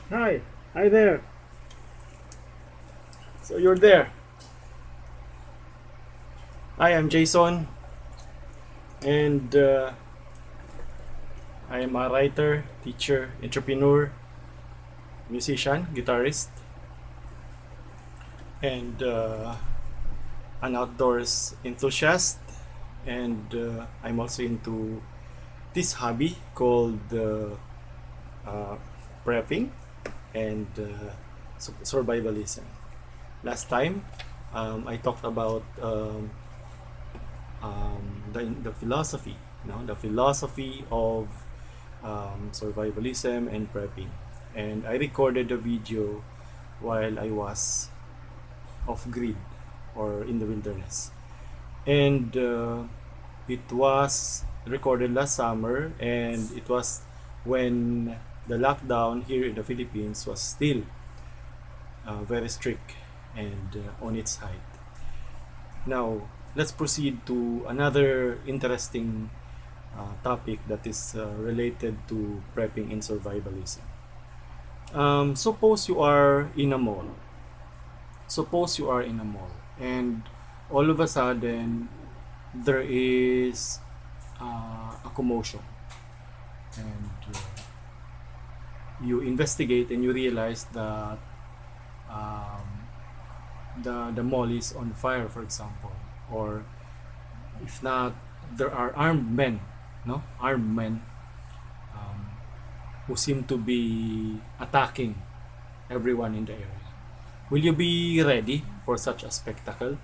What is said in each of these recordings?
Hi there. So you're there. Hi, I'm Jason, and I am a writer, teacher, entrepreneur, musician, guitarist, and an outdoors enthusiast. And I'm also into this hobby called uh, prepping and survivalism. Last time, I talked about the philosophy, the philosophy of survivalism and prepping. And I recorded a video while I was off grid or in the wilderness. And it was recorded last summer, and it was when the lockdown here in the Philippines was still very strict and on its height. Now, let's proceed to another interesting topic that is related to prepping and survivalism. Suppose you are in a mall. Suppose you are in a mall, and all of a sudden there is a commotion, and you investigate and you realize that um, the mall is on fire, for example, or if not, there are armed men, no, armed men um, who seem to be attacking everyone in the area. Will you be ready for such a spectacle?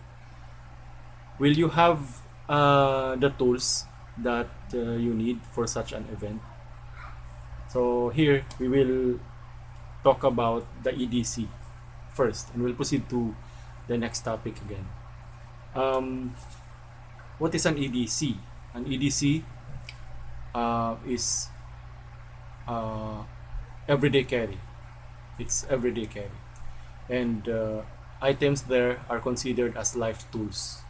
Will you have the tools that you need for such an event? So here we will talk about the EDC first, and we'll proceed to the next topic again. Um, what is an EDC? An EDC is uh, everyday carry. It's everyday carry, and items there are considered as life tools,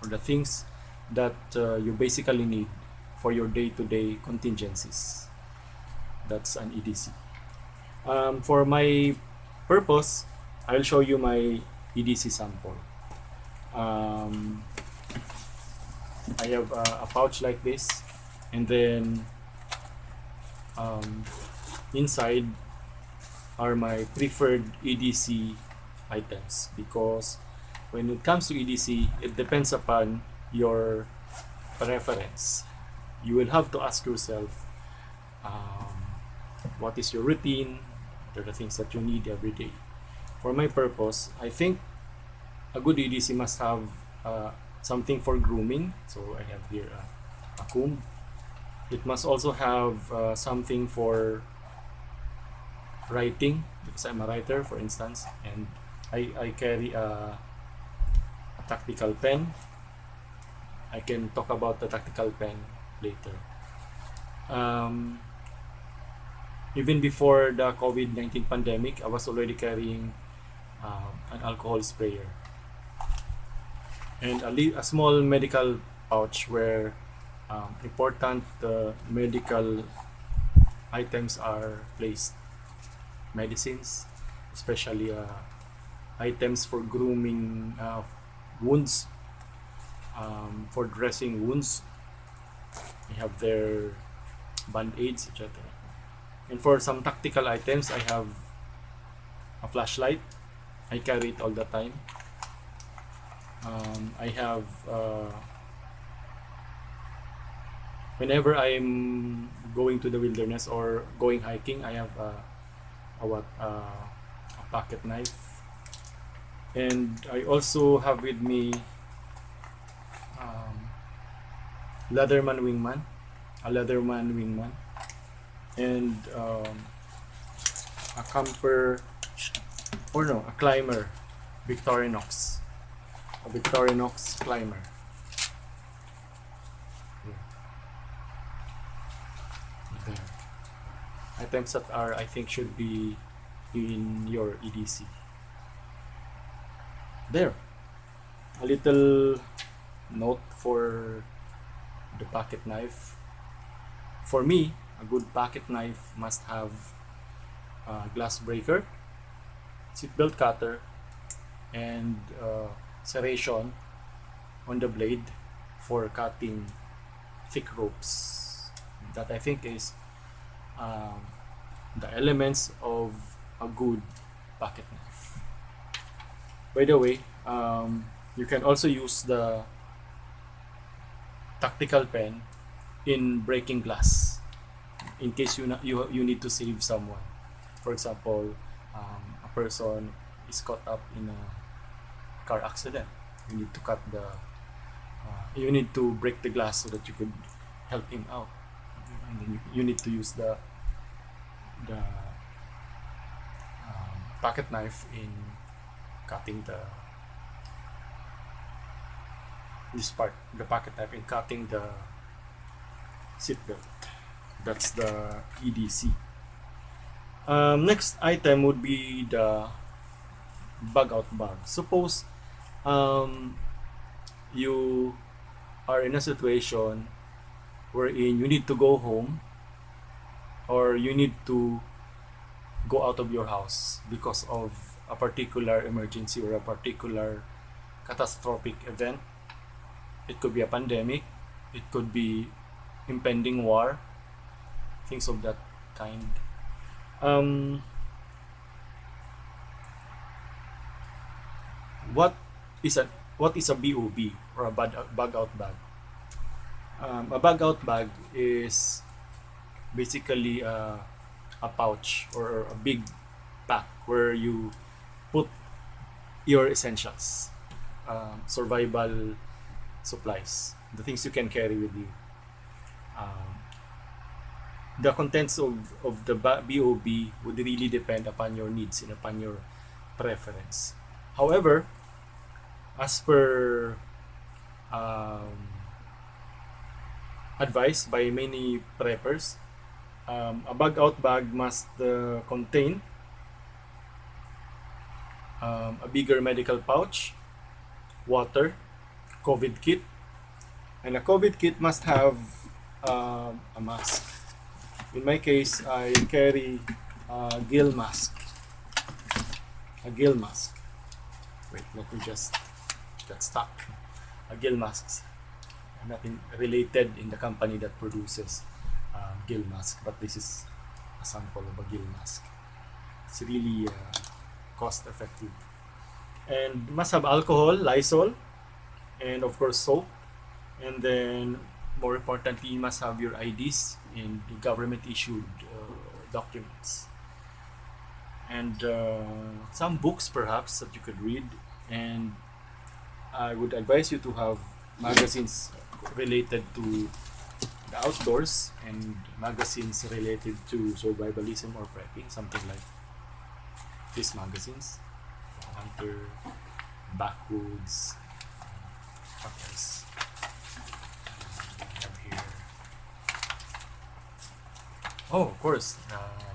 or the things that you basically need for your day-to-day contingencies. That's an EDC. For my purpose, I'll show you my EDC sample. Um, I have a pouch like this, and then um, inside are my preferred EDC items, because when it comes to EDC, it depends upon your preference. You will have to ask yourself, what is your routine? What are the things that you need every day? For my purpose, I think a good EDC must have something for grooming. So I have here a comb. It must also have something for writing, because I'm a writer, for instance, and I carry a tactical pen. I can talk about the tactical pen later. Um, Even before the COVID-19 pandemic, I was already carrying an alcohol sprayer and a small medical pouch where important medical items are placed. Medicines, especially items for grooming wounds, for dressing wounds. We have their band-aids, etc. And for some tactical items, I have a flashlight. I carry it all the time. I have whenever I'm going to the wilderness or going hiking, I have a pocket knife, and I also have with me um, Leatherman wingman, a Leatherman wingman, and a camper, or no, a climber, Victorinox, a Victorinox climber. There. Items that are, I think, should be in your EDC. There. A little note for the pocket knife. For me, a good pocket knife must have glass breaker, seatbelt cutter, and serration on the blade for cutting thick ropes. That I think is the elements of a good pocket knife. By the way, you can also use the tactical pen in breaking glass in case you need to save someone. For example, a person is caught up in a car accident. You need to you need to break the glass so that you could help him out, and then you need to use the pocket knife in cutting this part, the pocket knife in cutting the seatbelt. That's the EDC. Next item would be the bug out bag. Suppose you are in a situation wherein you need to go home, or you need to go out of your house because of a particular emergency or a particular catastrophic event. It could be a pandemic, it could be impending war, things of that kind. What is a BOB, or a bug out bag? A bug out bag is basically a pouch or a big pack where you put your essentials, survival supplies, the things you can carry with you. The contents of the BOB would really depend upon your needs and upon your preference. However, as per advice by many preppers, a bug out bag must contain a bigger medical pouch, water, COVID kit, and a COVID kit must have a mask. In my case, I carry a gill mask. Wait, let me just get stuck. A gill mask. I'm not related in the company that produces gill mask, but this is a sample of a gill mask. It's really cost effective. And must have alcohol, Lysol, and of course soap. And then more importantly, you must have your IDs and the government issued documents. And some books perhaps that you could read. And I would advise you to have magazines related to the outdoors and magazines related to survivalism or prepping, something like these magazines. Hunter, Backwoods, what else? We have here. Oh, of course,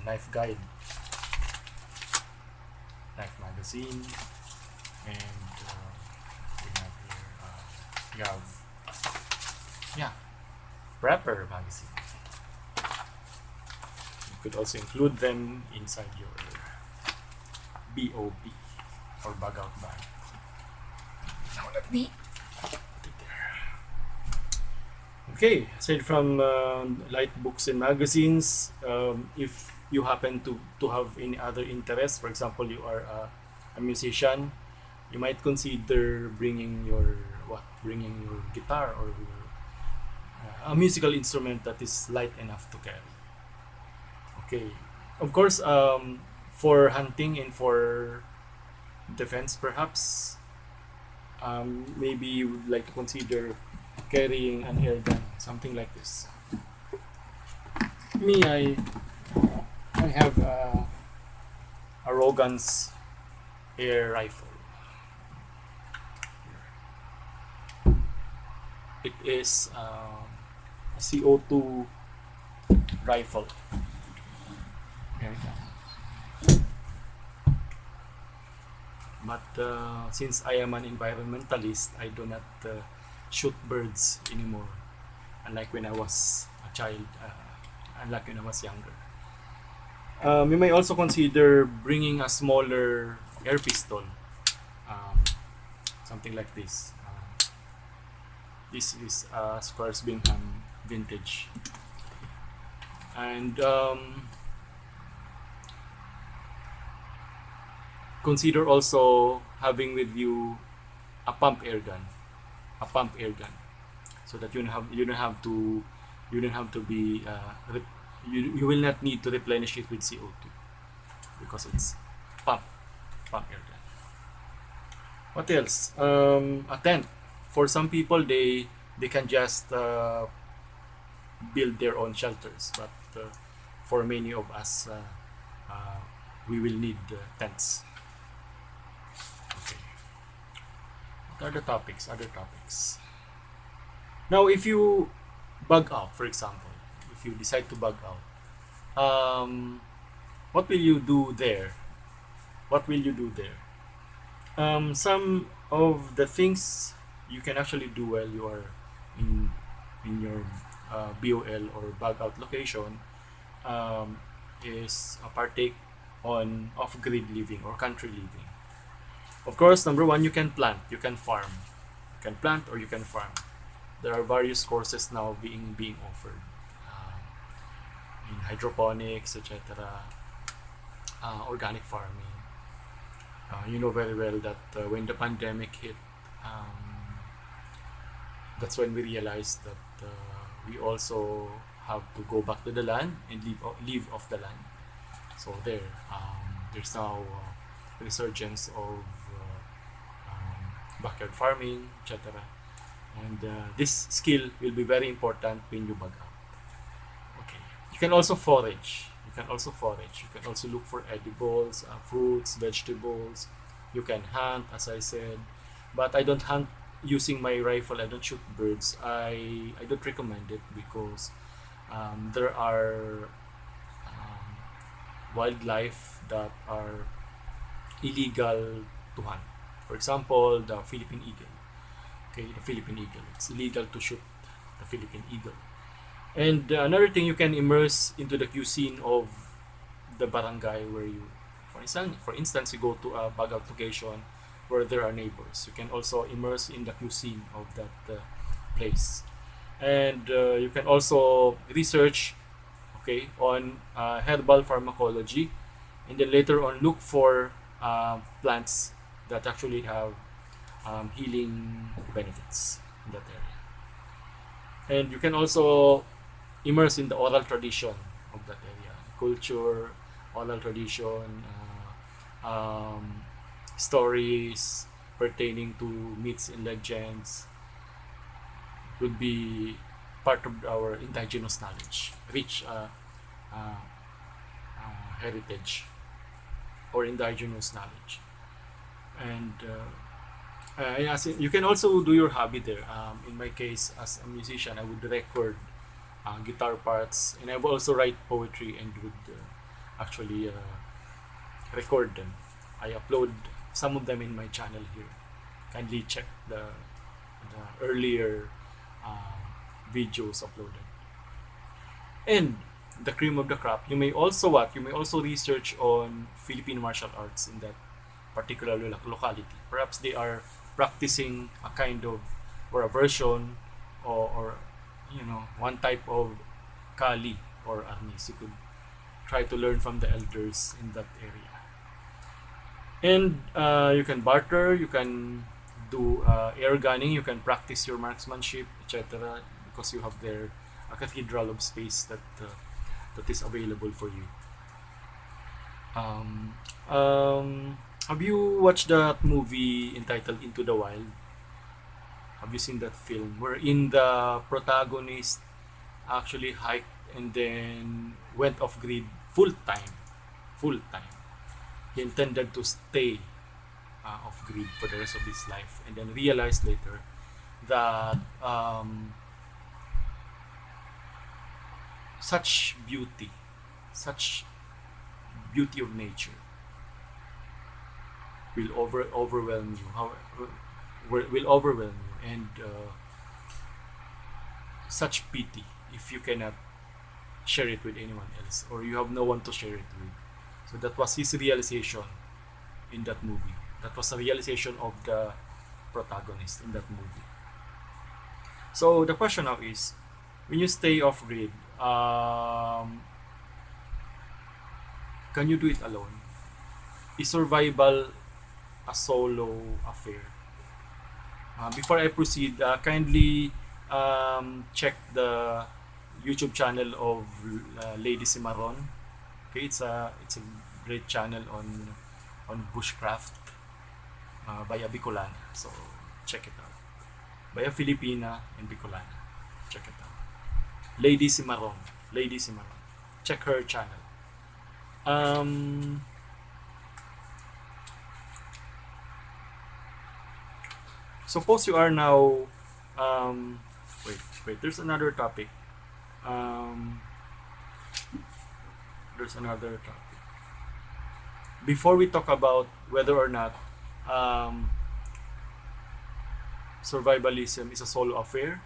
Knife Guide, Knife Magazine, and we have here, you have, Prepper Magazine. You could also include them inside your BOB or bug out bag. Now let me put it there. Okay, aside from light books and magazines, if you happen to have any other interest, for example, you are a musician, you might consider bringing your guitar or a musical instrument that is light enough to carry. Okay, of course, for hunting and for defense perhaps, maybe you would like to consider carrying an air gun, something like this. Me, I have a Rogan's air rifle. It is a CO2 rifle. There we go. But since I am an environmentalist, I do not shoot birds anymore, unlike when I was a child, unlike when I was younger. You may also consider bringing a smaller air pistol, um, something like this. This is a Squires Bingham vintage, and consider also having with you a pump air gun, so that you don't have to be you will not need to replenish it with CO2 because it's pump air gun. What else? A tent. For some people, they can just build their own shelters, but for many of us, we will need tents. Okay. What are the topics? Other topics. Now, if you bug out, for example, if you decide to bug out, what will you do there? What will you do there? Some of the things you can actually do while you are in your BOL or bug out location is partake on off-grid living or country living. Of course, number one, you can plant, you can farm, you can plant or you can farm. There are various courses now being offered in hydroponics, etc., organic farming. You know very well that when the pandemic hit, that's when we realized that we also have to go back to the land and live off the land. So there's now resurgence of backyard farming, etc. And this skill will be very important when you bug out. Okay. You can also forage. You can also look for edibles, fruits, vegetables. You can hunt, as I said. But I don't hunt using my rifle. I don't shoot birds. I don't recommend it because there are wildlife that are illegal to hunt. For example, the Philippine eagle. Okay, the Philippine eagle. It's illegal to shoot the Philippine eagle. And another thing, you can immerse into the cuisine of the barangay where you, for instance, you go to a bug out location where there are neighbors. You can also immerse in the cuisine of that place. And you can also research, okay, on herbal pharmacology, and then later on look for plants that actually have healing benefits in that area. And you can also immerse in the oral tradition of that area, culture, oral tradition, stories pertaining to myths and legends would be part of our indigenous knowledge, rich heritage or indigenous knowledge. And you can also do your hobby there. In my case, as a musician, I would record guitar parts, and I would also write poetry and would actually record them. I upload some of them in my channel here. Kindly check the earlier videos uploaded. And the cream of the crop, you may also research on Philippine martial arts in that particular locality. Perhaps they are practicing a kind of, or a version, or one type of kali or arnis. You could try to learn from the elders in that area. And you can barter, you can do air gunning, you can practice your marksmanship, etc., because you have there a cathedral of space that is available for you. Have you watched that movie entitled Into the Wild? Have you seen that film wherein the protagonist actually hiked and then went off grid full time? He intended to stay off grid for the rest of his life, and then realized later that such beauty of nature will overwhelm you. Will overwhelm you, and such pity if you cannot share it with anyone else, or you have no one to share it with. So that was his realization in that movie. That was a realization of the protagonist in that movie. So the question now is, when you stay off grid, can you do it alone? Is survival a solo affair? Before I proceed, kindly check the YouTube channel of Lady Cimarron. Okay, it's a great channel on bushcraft by a Bicolana. So check it out. By a Filipina and Bicolana. Check it out. Lady Cimarron. Lady Cimarron. Check her channel. Suppose you are now wait, there's another topic. There's another topic. Before we talk about whether or not survivalism is a solo affair,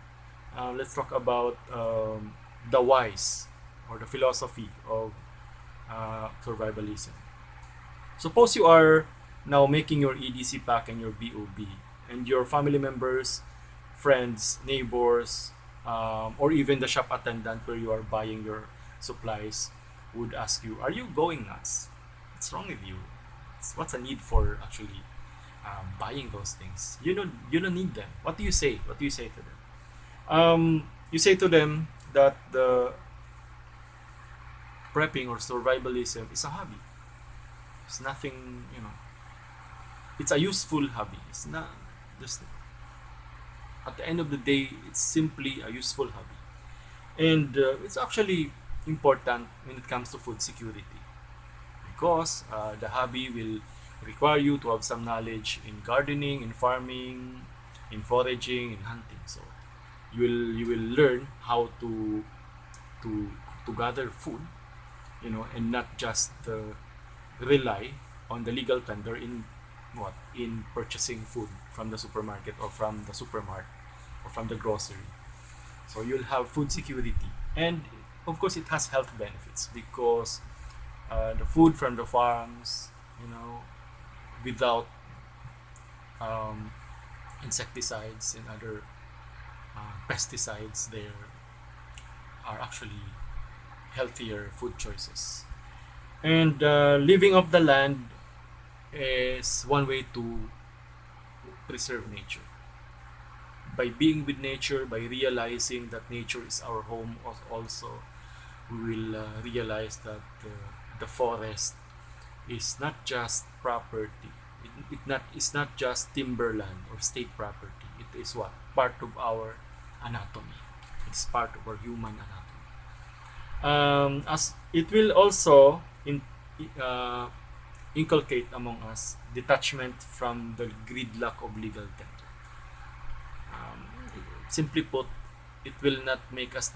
let's talk about the whys or the philosophy of survivalism. Suppose you are now making your EDC pack and your BOB, and your family members, friends, neighbors, or even the shop attendant where you are buying your supplies would ask you, "Are you going nuts? What's wrong with you? What's the need for actually buying those things? You don't need them." What do you say? What do you say to them? You say to them that the prepping or survivalism is a hobby. It's nothing, it's a useful hobby. It's not just, at the end of the day, it's simply a useful hobby. And it's actually important when it comes to food security, because the hobby will require you to have some knowledge in gardening, in farming, in foraging, in hunting. So you will learn how to gather food, and not just rely on the legal tender in purchasing food from the supermarket or from the supermart or from the grocery. So you'll have food security, and of course it has health benefits, because the food from the farms, without insecticides and other pesticides, there are actually healthier food choices. And living off the land is one way to preserve nature. By being with nature, by realizing that nature is our home, also we will realize that the forest is not just property. It's not just timberland or state property. It is what? Part of our anatomy. It's part of our human anatomy. As it will also inculcate among us detachment from the gridlock of legal tender. Simply put, it will not make us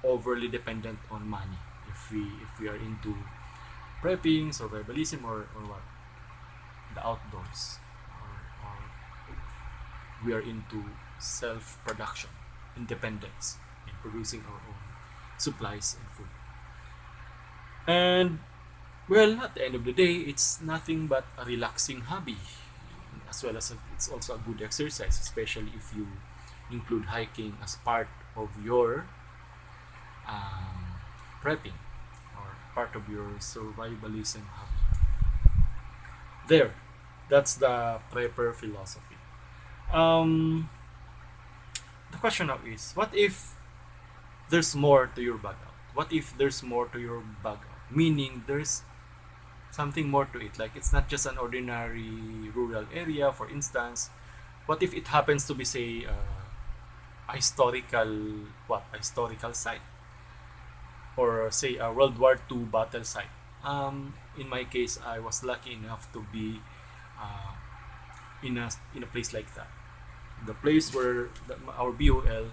overly dependent on money if we are into prepping, survivalism, or what, the outdoors, or we are into self-production, independence in producing our own supplies and food. And well, at the end of the day, it's nothing but a relaxing hobby, as well as it's also a good exercise, especially if you include hiking as part of your prepping or part of your survivalism hobby. There, that's the prepper philosophy. The question now is, what if there's more to your bug out? What if there's more to your bug out? Meaning there's something more to it. Like, it's not just an ordinary rural area, for instance. What if it happens to be, say, a historical site, or say a World War II battle site? In my case, I was lucky enough to be in a place like that. The place where our BOL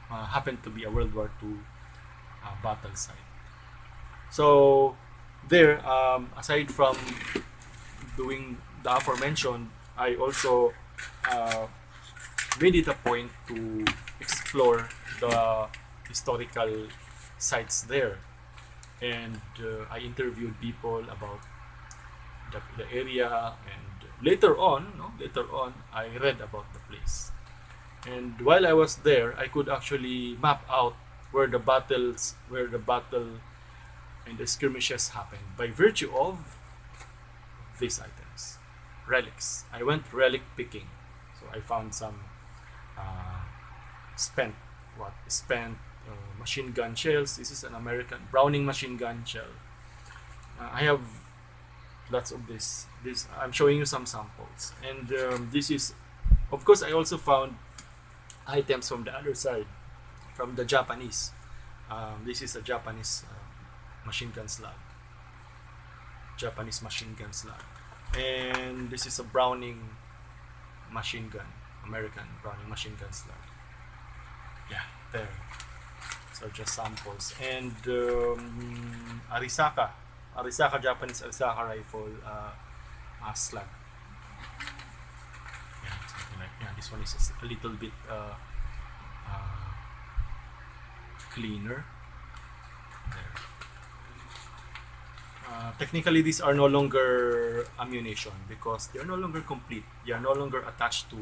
happened to be a World War II battle site. So there, aside from doing the aforementioned, I also made it a point to explore the historical sites there, and I interviewed people about the area, and later on, I read about the place. And while I was there, I could actually map out where the battle and the skirmishes happened by virtue of these items, relics. I went relic picking, so I found some uh, spent machine gun shells. This is an American Browning machine gun shell. I have lots of this. I'm showing you some samples, and this is, of course, I also found items from the other side, from the Japanese. This is a Japanese machine gun slug. Japanese machine gun slug, and this is a Browning machine gun, American Browning machine gun slug. Yeah, there. So just samples, and Arisaka Japanese Arisaka rifle slug. Yeah, something like, yeah. This one is a little bit cleaner. There. Technically, these are no longer ammunition because they are no longer complete. They are no longer attached to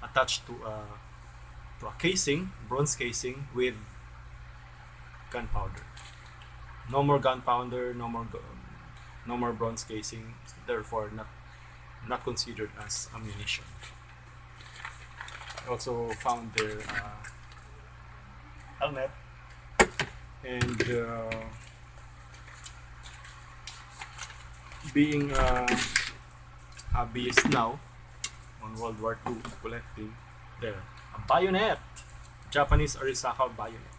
Attached to a casing, bronze casing with gunpowder. No more gunpowder, no more bronze casing. Therefore, not considered as ammunition. I also found their helmet, and being a hobbyist now on World War II collecting, there, a bayonet, Japanese Arisaka bayonet.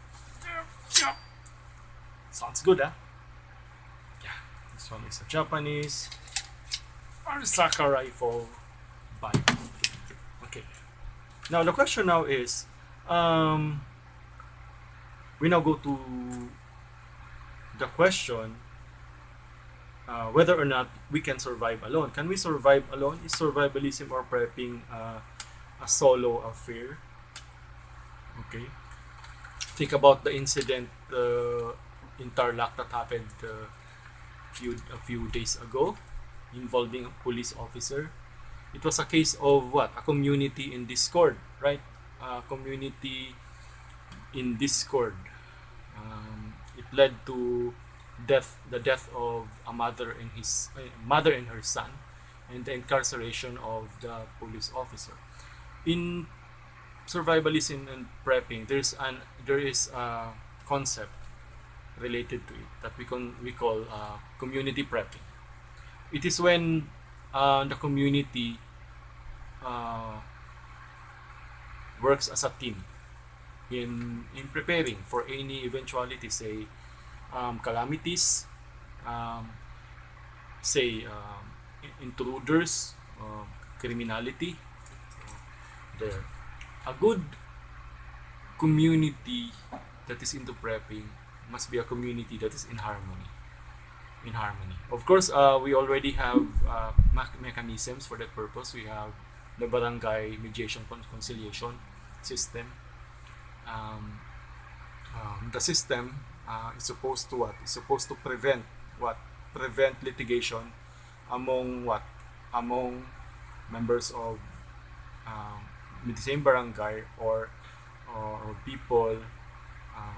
Sounds good, huh? Yeah, this one is a Japanese Arisaka rifle bayonet. Okay. Now the question now is, we now go to the question whether or not we can survive alone. Can we survive alone? Is survivalism or prepping a solo affair? Okay. Think about the incident in Tarlac that happened a few days ago, involving a police officer. It was a case of what? A community in discord, right? A community in discord. It led to the death of a mother and her son, and the incarceration of the police officer. In survivalism and prepping, there is a concept related to it that we call community prepping. It is when the community works as a team in preparing for any eventuality, say calamities, say intruders, criminality. There, a good community that is into prepping must be a community that is in harmony. Of course, we already have mechanisms for that purpose. We have the barangay mediation conciliation system. The system is supposed to prevent litigation among members of the same barangay, or people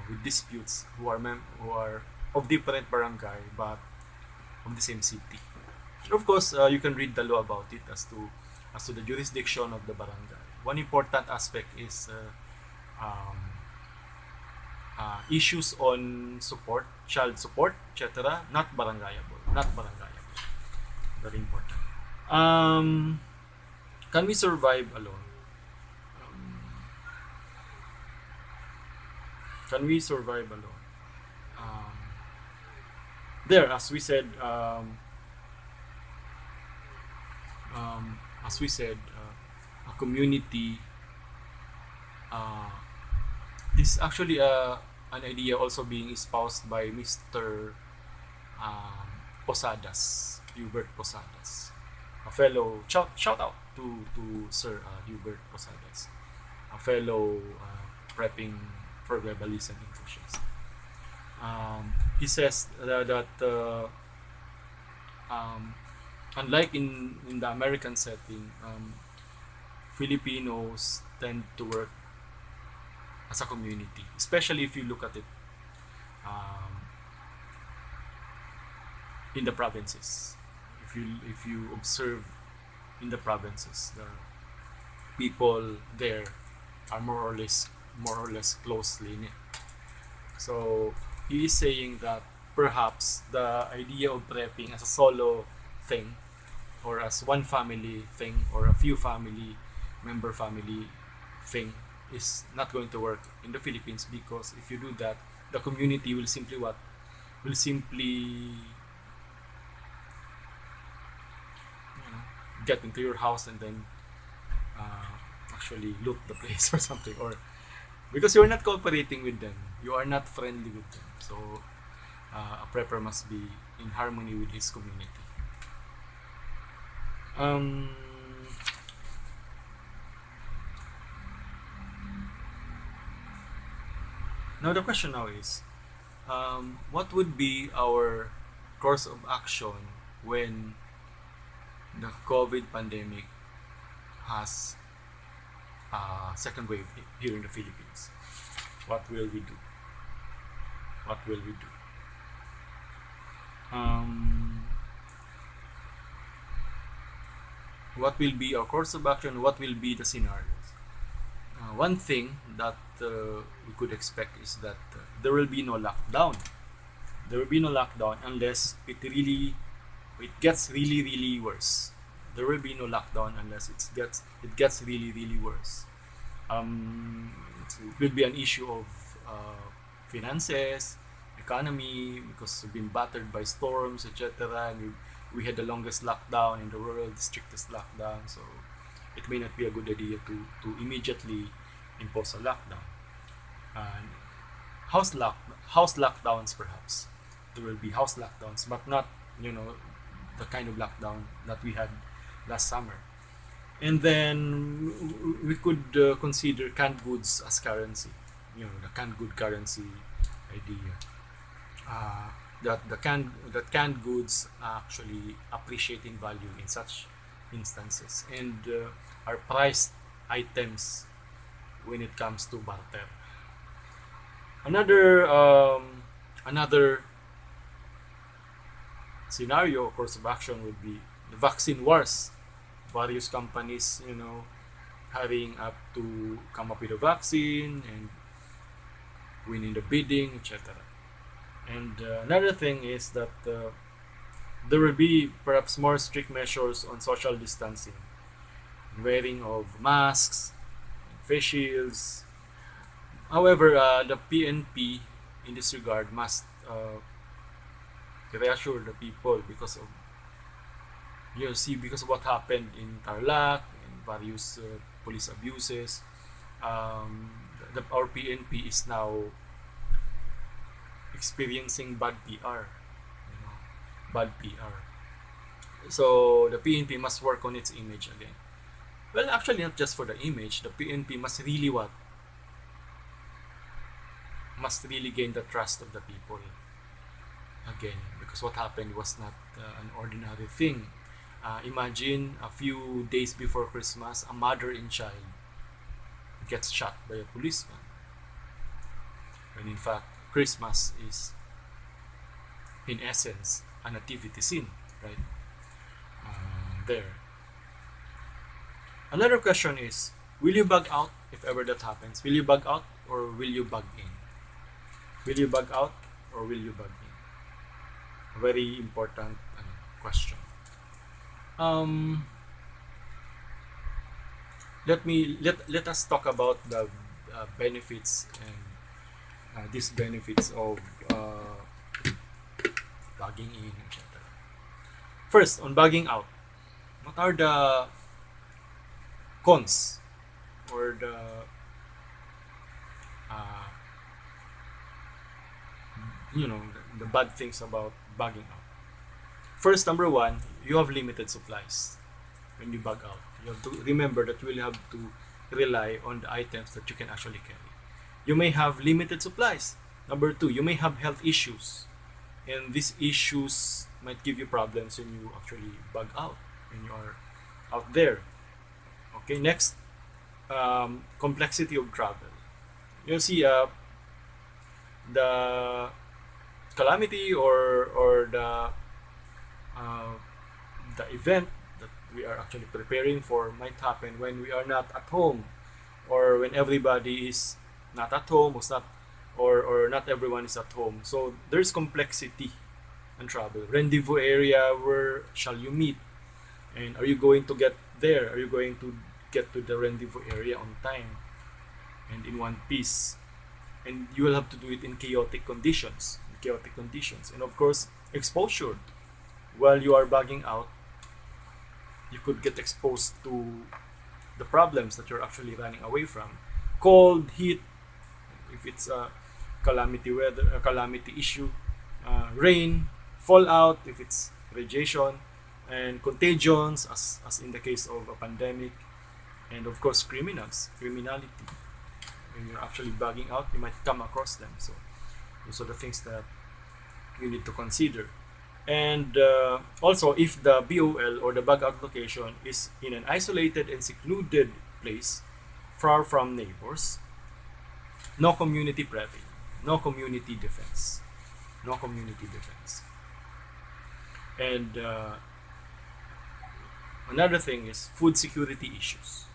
with disputes who are of different barangay but of the same city. And of course, you can read the law about it as to the jurisdiction of the barangay. One important aspect is issues on support, child support, etc. Not barangayable. Very important. Can we survive alone? Can we survive alone? There, as we said, a community. This is actually an idea also being espoused by Mr. Posadas, Hubert Posadas, a fellow. Shout out to Sir Hubert Posadas, a fellow prepping survivalism enthusiast. He says that unlike in the American setting, Filipinos tend to work as a community, especially if you look at it um, in the provinces. If you observe in the provinces, the people there are more or less closely knit. So he is saying that perhaps the idea of prepping as a solo thing, or as one family thing, or a few family thing, is not going to work in the Philippines, because if you do that, the community will simply what? Will simply get into your house and then actually loot the place or something, or because you're not cooperating with them, you are not friendly with them. So a prepper must be in harmony with his community. Now the question now is, what would be our course of action when the COVID pandemic has a second wave here in the Philippines? What will we do? What will we do? What will be our course of action? What will be the scenarios? One thing that we could expect is that there will be no lockdown. There will be no lockdown unless it gets really worse. There will be no lockdown unless it gets really worse. It will be an issue of finances, economy, because we've been battered by storms, etc. And we had the longest lockdown in the world, the strictest lockdown. So it may not be a good idea to immediately impose a lockdown. And house lockdowns, perhaps. There will be house lockdowns, but not, the kind of lockdown that we had last summer. And then we could consider canned goods as currency. The canned good currency idea. That canned goods actually appreciate in value in such instances, and are priced items when it comes to barter. Another scenario, of course, of action would be the vaccine wars. Various companies, hurrying up to come up with a vaccine and winning the bidding, etc. And another thing is that there will be perhaps more strict measures on social distancing, wearing of masks, face shields. However, the PNP in this regard must reassure the people because of what happened in Tarlac and various police abuses. Our PNP is now experiencing bad PR. Bad PR. So the PNP must work on its image again. Well, actually, not just for the image. The PNP must really what? Must really gain the trust of the people again, because what happened was not an ordinary thing. Imagine a few days before Christmas, a mother and child gets shot by a policeman. When in fact, Christmas is, in essence, a nativity scene, right? There. Another question is, will you bug out if ever that happens? Will you bug out or will you bug in? Will you bug out or will you bug in? A very important question. Let us talk about the benefits and disbenefits of bugging in, etc. First, on bugging out, what are the cons or the bad things about bugging out? First, number one, you have limited supplies when you bug out. You have to remember that you will have to rely on the items that you can actually carry. You may have limited supplies. Number two, you may have health issues. And these issues might give you problems when you actually bug out, when you are out there. Okay, next, complexity of travel. You see, the calamity uh, the event that we are actually preparing for might happen when we are not at home, or when everybody is not at home, or not everyone is at home. So there's complexity in travel. Rendezvous area, where shall you meet, and are you going to get there? Are you going to get to the rendezvous area on time and in one piece? And you will have to do it in chaotic conditions. And of course, exposure. While you are bugging out, you could get exposed to the problems that you're actually running away from. Cold, heat, if it's a calamity weather, a calamity issue, rain, fallout, if it's radiation, and contagions, as in the case of a pandemic, and of course criminality. When you're actually bugging out, you might come across them. So those are the things that you need to consider. And also, if the BOL or the bug out location is in an isolated and secluded place, far from neighbors, no community prepping, no community defense. And another thing is food security issues.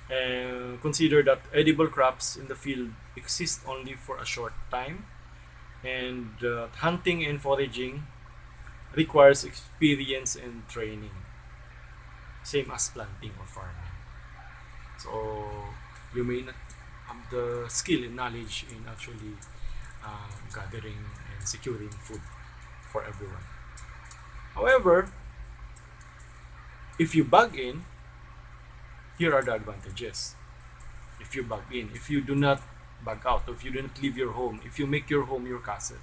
And consider that edible crops in the field exist only for a short time, and hunting and foraging requires experience and training, same as planting or farming. So you may not have the skill and knowledge in actually gathering and securing food for everyone. However, if you bug in, here are the advantages. If you bug in, if you do not bug out, if you do not leave your home, if you make your home your castle,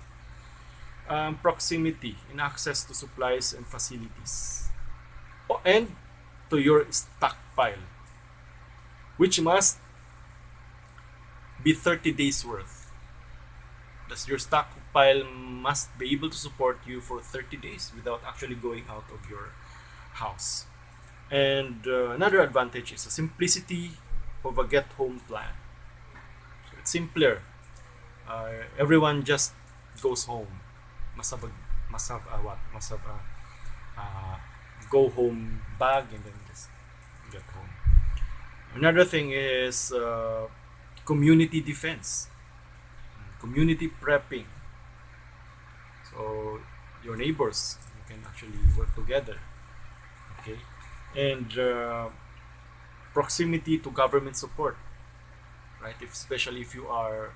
proximity and access to supplies and facilities, and to your stockpile, which must be 30 days worth. Thus, your stockpile must be able to support you for 30 days without actually going out of your house. And another advantage is the simplicity of a get home plan. So it's simpler. Everyone just goes home. Must have a go home bag, and then just get home. Another thing is community defense, community prepping. So your neighbors, you can actually work together. Okay. And proximity to government support, right? Especially if you are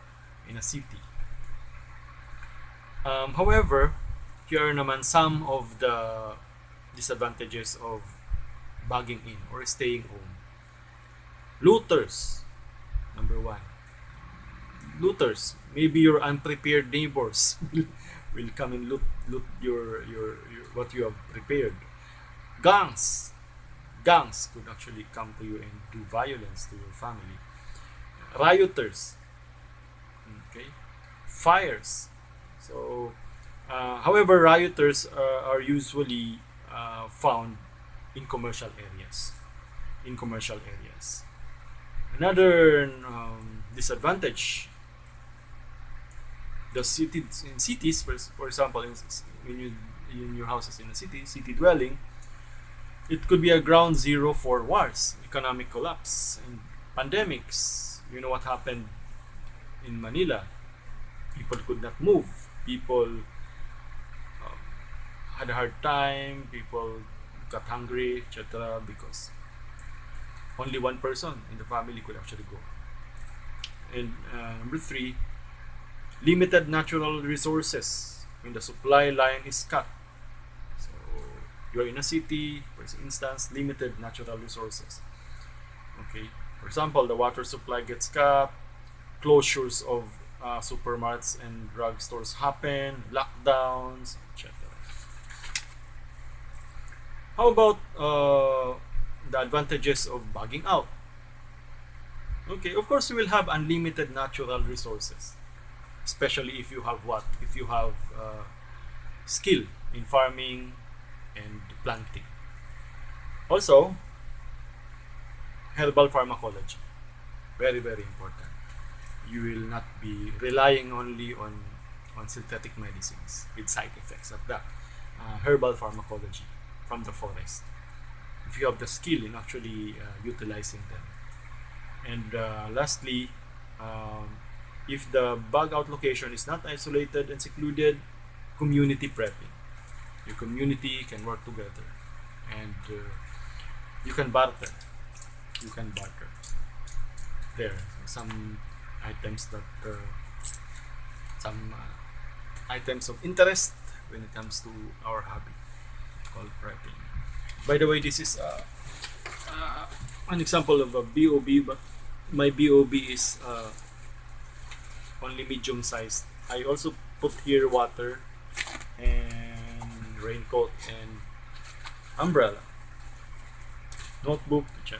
in a city. However, here are naman some of the disadvantages of bugging in or staying home. Looters, number one. Looters, maybe your unprepared neighbors will come and loot your what you have prepared. Gangs could actually come to you and do violence to your family. Rioters, okay, fires. So, however, rioters are usually found in commercial areas. Another disadvantage: the cities, for example, in your houses in a city dwelling, it could be a ground zero for wars, economic collapse, and pandemics. You know what happened in Manila? People could not move. People had a hard time. People got hungry, etc. Because only one person in the family could actually go. And number three, limited natural resources when the supply line is cut. So you're in a city, for instance, limited natural resources. Okay, for example, the water supply gets cut, closures of supermarkets and drugstores happen, lockdowns, etc. How about the advantages of bugging out? Okay, of course you will have unlimited natural resources, especially if you have what? If you have skill in farming and planting. Also, herbal pharmacology, very very important. You will not be relying only on synthetic medicines with side effects of that. Herbal pharmacology from the forest. If you have the skill in actually utilizing them. And lastly, um, if the bug out location is not isolated and secluded, community prepping. Your community can work together, and you can barter. You can barter. There, some items that some items of interest when it comes to our hobby called prepping. By the way, this is an example of a BOB, but my BOB is only medium sized. I also put here water and raincoat and umbrella, notebook, etc.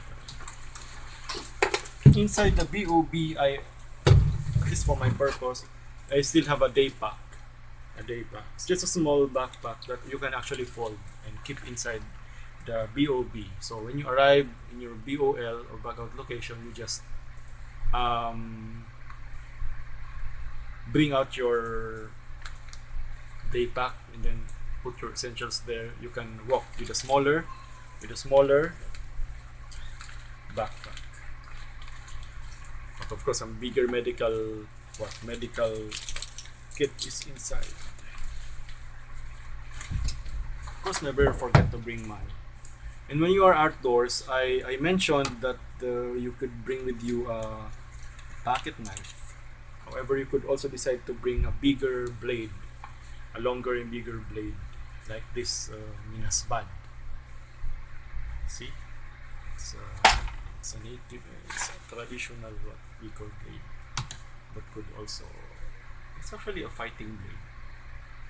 Inside the BOB, at least for my purpose, I still have a day pack. A day pack. It's just a small backpack that you can actually fold and keep inside the BOB. So when you arrive in your BOL or bug out location, you just bring out your day pack and then put your essentials there. You can walk with a smaller backpack. But of course, some bigger medical kit is inside. Of course, never forget to bring money. And when you are outdoors, I mentioned that you could bring with you a pocket knife. However, you could also decide to bring a bigger blade, a longer and bigger blade, like this Minasbad. See, it's a native, it's a traditional what we call blade, but could also, it's actually a fighting blade.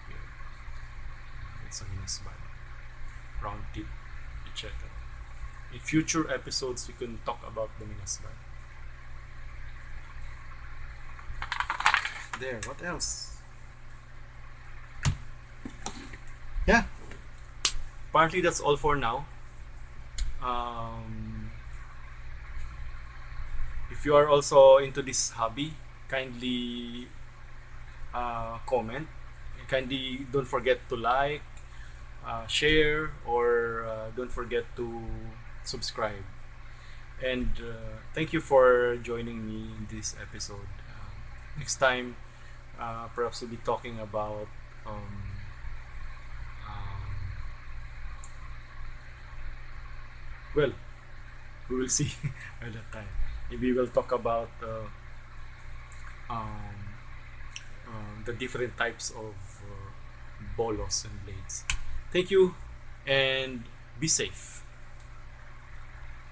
Here, it's a Minasbad, round tip, etc. In future episodes, we can talk about the Minasbad. There, what else? Yeah, partly that's all for now. If you are also into this hobby, kindly comment. Kindly don't forget to like, share, or don't forget to subscribe. And thank you for joining me in this episode. Next time, perhaps we'll be talking about well, we will see at that time. Maybe we'll talk about the different types of bolos and blades. Thank you and be safe.